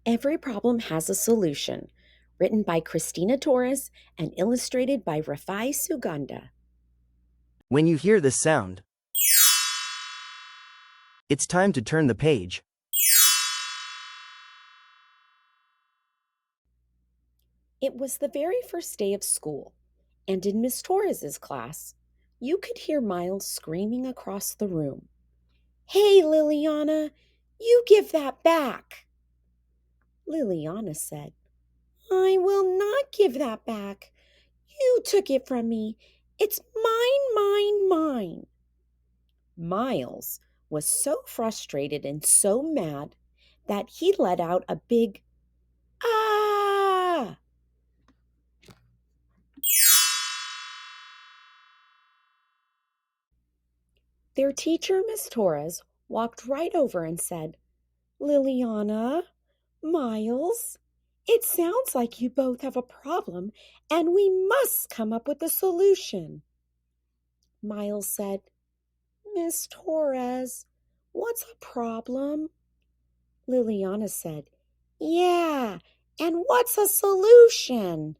Every problem has a solution. Written by Christina Torres and illustrated by Rafai Suganda. When you hear this sound, it's time to turn the page. It was the very first day of school, and in Miss Torres's class, you could hear Miles screaming across the room. "Hey, Liliana, you give that back!" Liliana said, "I will not give that back. You took it from me. It's mine, mine, mine." Miles was so frustrated and so mad that he let out a big "Ah!" Their teacher, Miss Torres, walked right over and said, "Liliana, Miles, it sounds like you both have a problem and we must come up with a solution." Miles said, "Miss Torres, what's a problem?" Liliana said, "Yeah, and what's a solution?"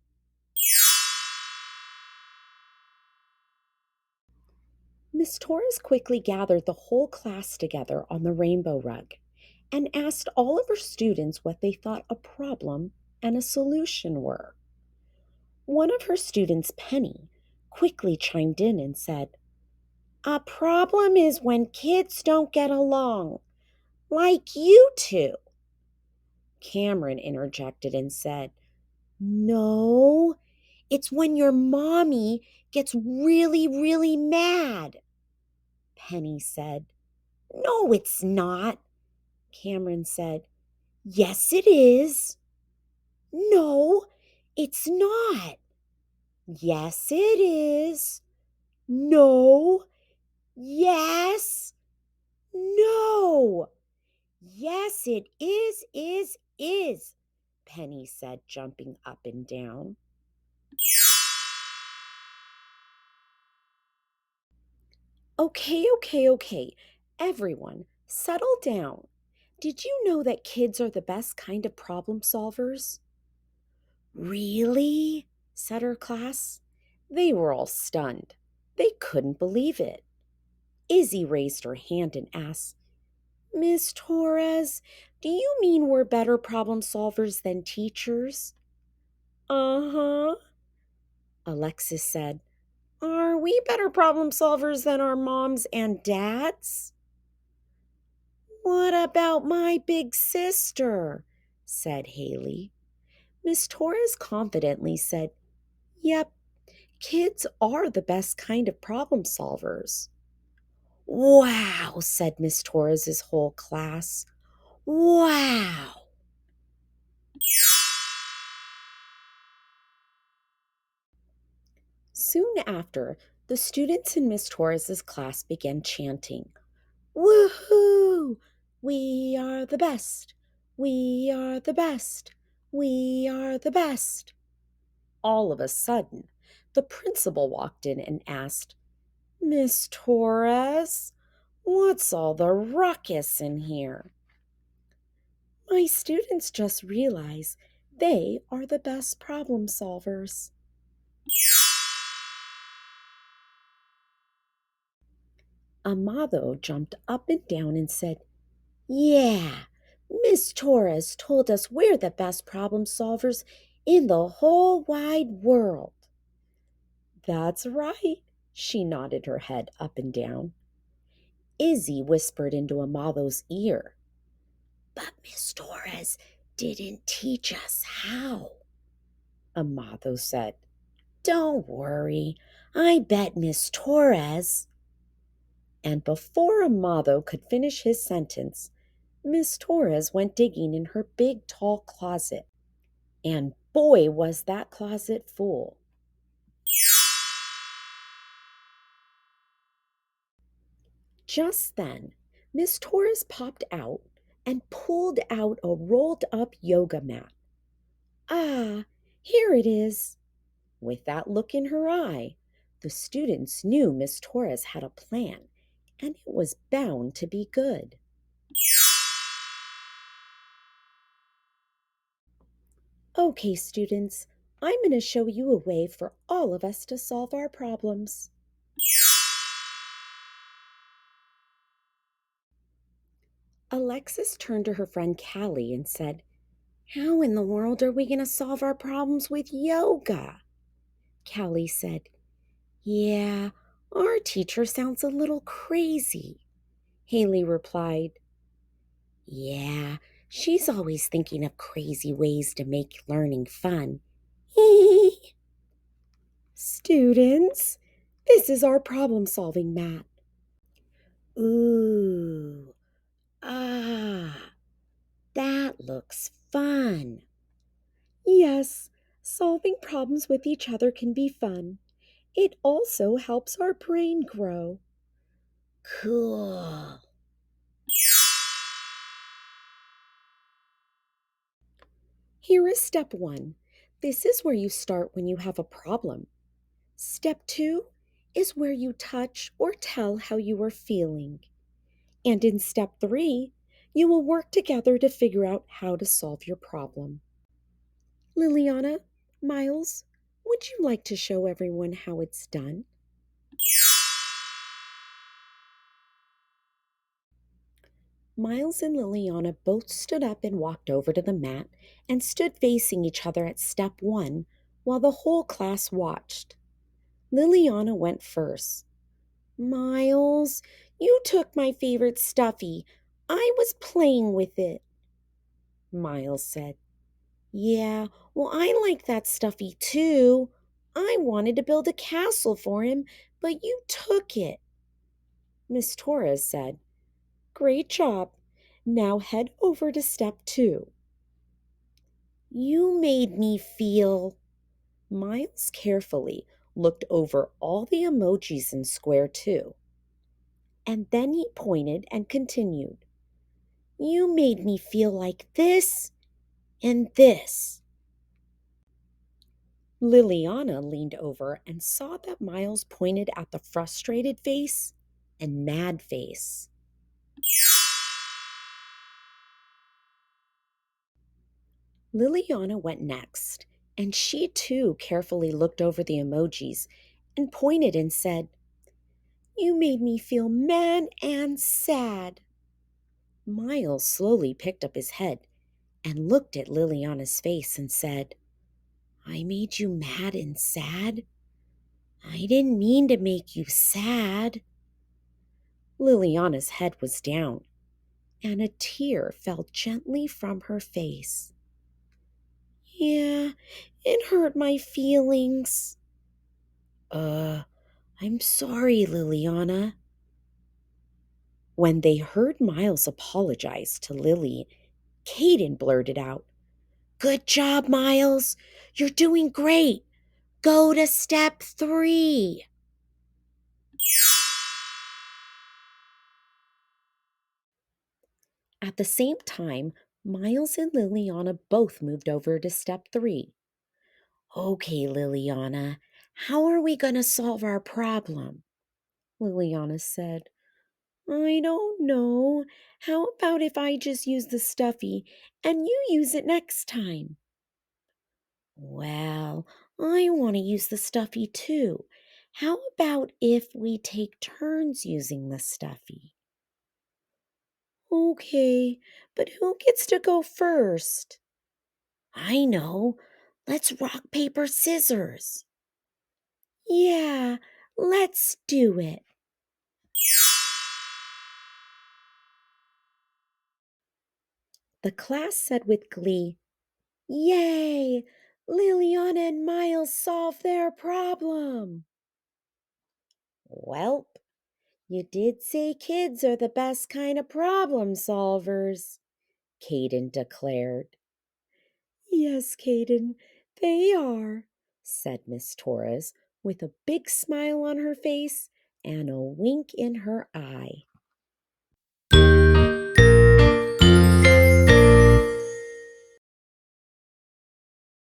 Miss Torres quickly gathered the whole class together on the rainbow rug and asked all of her students what they thought a problem and a solution were. One of her students, Penny, quickly chimed in and said, "A problem is when kids don't get along, like you two." Cameron interjected and said, "No, it's when your mommy gets really, really mad." Penny said, "No, it's not." Cameron said, "Yes, it is." "No, it's not." "Yes, it is." "No." "Yes." "No." "Yes, it is, Penny said, jumping up and down. Okay. Everyone, settle down. Did you know that kids are the best kind of problem solvers? "Really?" said her class. They were all stunned. They couldn't believe it. Izzy raised her hand and asked, "Miss Torres, do you mean we're better problem solvers than teachers?" "Uh-huh," Alexis said. "Are we better problem solvers than our moms and dads?" "What about my big sister?" said Haley. Miss Torres confidently said, "Yep, kids are the best kind of problem solvers." "Wow," said Miss Torres's whole class. "Wow." Soon after, the students in Miss Torres's class began chanting, "Woohoo! We are the best! We are the best! We are the best!" All of a sudden, the principal walked in and asked, "Miss Torres, what's all the ruckus in here?" "My students just realize they are the best problem solvers." Amado jumped up and down and said, "Yeah, Miss Torres told us we're the best problem solvers in the whole wide world." "That's right," she nodded her head up and down. Izzy whispered into Amado's ear, "But Miss Torres didn't teach us how." Amado said, "Don't worry, I bet Miss Torres—" And before Amado could finish his sentence, Miss Torres went digging in her big tall closet. And boy, was that closet full. Just then, Miss Torres popped out and pulled out a rolled up yoga mat. "Ah, here it is." With that look in her eye, the students knew Miss Torres had a plan, and it was bound to be good. Okay, students, I'm going to show you a way for all of us to solve our problems. Alexis turned to her friend Callie and said, "How in the world are we going to solve our problems with yoga?" Callie said, "Yeah, our teacher sounds a little crazy." Haley replied, "Yeah, she's always thinking of crazy ways to make learning fun." Students, this is our problem solving mat. Ooh, ah, that looks fun. Yes, solving problems with each other can be fun. It also helps our brain grow. Cool. Here is step one. This is where you start when you have a problem. Step two is where you touch or tell how you are feeling. And in step three, you will work together to figure out how to solve your problem. Liliana, Miles, would you like to show everyone how it's done? Miles and Liliana both stood up and walked over to the mat and stood facing each other at step one while the whole class watched. Liliana went first. "Miles, you took my favorite stuffy. I was playing with it," Miles said. "Yeah, well, I like that stuffy too. I wanted to build a castle for him, but you took it," Miss Torres said. "Great job. Now head over to step two." "You made me feel." Miles carefully looked over all the emojis in square two, and then he pointed and continued. "You made me feel like this and this." Liliana leaned over and saw that Miles pointed at the frustrated face and mad face. Liliana went next, and she too carefully looked over the emojis and pointed and said, "You made me feel mad and sad." Miles slowly picked up his head and looked at Liliana's face and said, "I made you mad and sad? I didn't mean to make you sad." Liliana's head was down, and a tear fell gently from her face. "Yeah, it hurt my feelings." Uh, I'm sorry, Liliana." When they heard Miles apologize to Lily, Caden blurted out, "Good job, Miles. You're doing great. Go to step three." At the same time, Miles and Liliana both moved over to step three. "Okay, Liliana, how are we going to solve our problem?" Liliana said. "I don't know. How about if I just use the stuffy and you use it next time?" "Well, I want to use the stuffy too. How about if we take turns using the stuffy?" "Okay, but who gets to go first?" "I know. Let's rock, paper, scissors." "Yeah, let's do it." The class said with glee, "Yay! Liliana and Miles solved their problem." "Welp, you did say kids are the best kind of problem solvers," Caden declared. "Yes, Caden, they are," said Miss Torres with a big smile on her face and a wink in her eye.